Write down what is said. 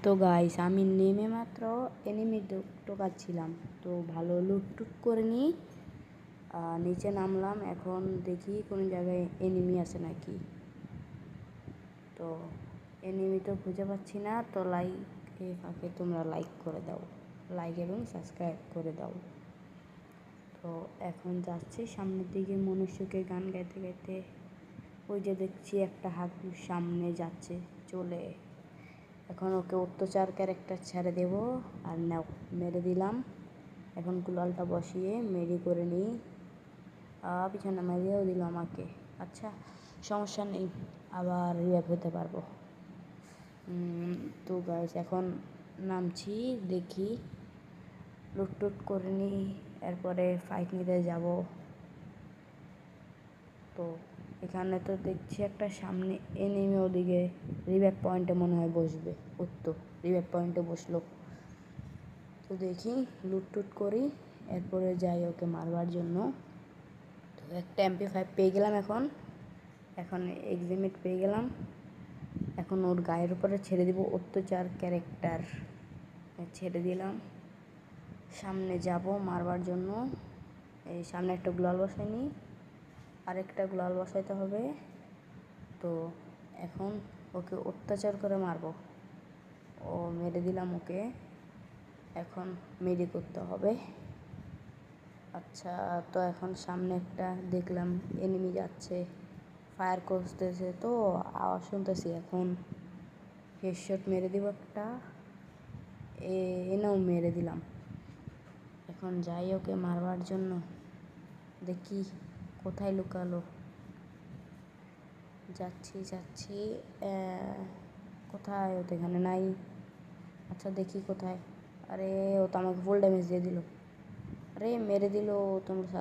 তো গাইস আমি নেমে মাত্র এনিমি টোকাচ্ছিলাম, তো ভালো লুটটুট করে নিই। নিচে নামলাম, এখন দেখি কোনো জায়গায় এনিমি আছে নাকি। তো এনিমি তো খুঁজে পাচ্ছি না, তো ফাঁকে তোমরা লাইক করে দাও, লাইক এবং সাবস্ক্রাইব করে দাও। তো এখন যাচ্ছি সামনের দিকে মনুষ্যকে গান গাইতে গাইতে। ওই যে দেখছি একটা হাতি সামনে যাচ্ছে চলে, এখন ওকে অত্যাচার ক্যারেক্টার ছেড়ে দেব। আর নাও মেরে দিলাম। এখন কুলালটা বসিয়ে মেরি করে নিই। পিছনে মেরেও দিল আমাকে। আচ্ছা সমস্যা নেই, আবার রিভাইভ হতে পারবো। তো গাইস এখন নামছি, দেখি লুটটুট করে নিই, এরপরে ফাইট নিতে যাব। তো এখানে তো দেখছি একটা সামনে এনিমি, ওদিকে রিভাইভ পয়েন্টে মনে হয় বসবে। ওর তো রিভাইভ পয়েন্টে বসলো। তো দেখি লুটটুট করি, এরপরে যাই ওকে মারবার জন্য। তো একটা MP5 পেয়ে গেলাম, এখন এক্সিমিট পেয়ে গেলাম। এখন ওর গায়ের উপরে ছেড়ে দিব অত্যাচার ক্যারেক্টার। ছেড়ে দিলাম, সামনে যাব মারবার জন্য। এই সামনে একটা গ্লোয়াল বসাই নিই, আরেকটা গ্লোয়াল বসাইতে হবে। তো এখন ওকে অত্যাচার করে মারবো। ও মেরে দিলাম ওকে, এখন মেরি করতে হবে। আচ্ছা, তো এখন সামনে একটা দেখলাম এনিমি যাচ্ছে, ফায়ার করতেছে, তো আওয়াজ শুনতেছি। এখন হেডশট মেরে দিব একটা, এনেও মেরে দিলাম। এখন যাই ওকে মারবার জন্য, দেখি কোথায় লুকালো। যাচ্ছি কোথায়? ও তো এখানে নাই। আচ্ছা দেখি কোথায়। আরে ও তো আমাকে ফুল ড্যামেজ দিয়ে দিল। আরে মেরে দিল তোমরা।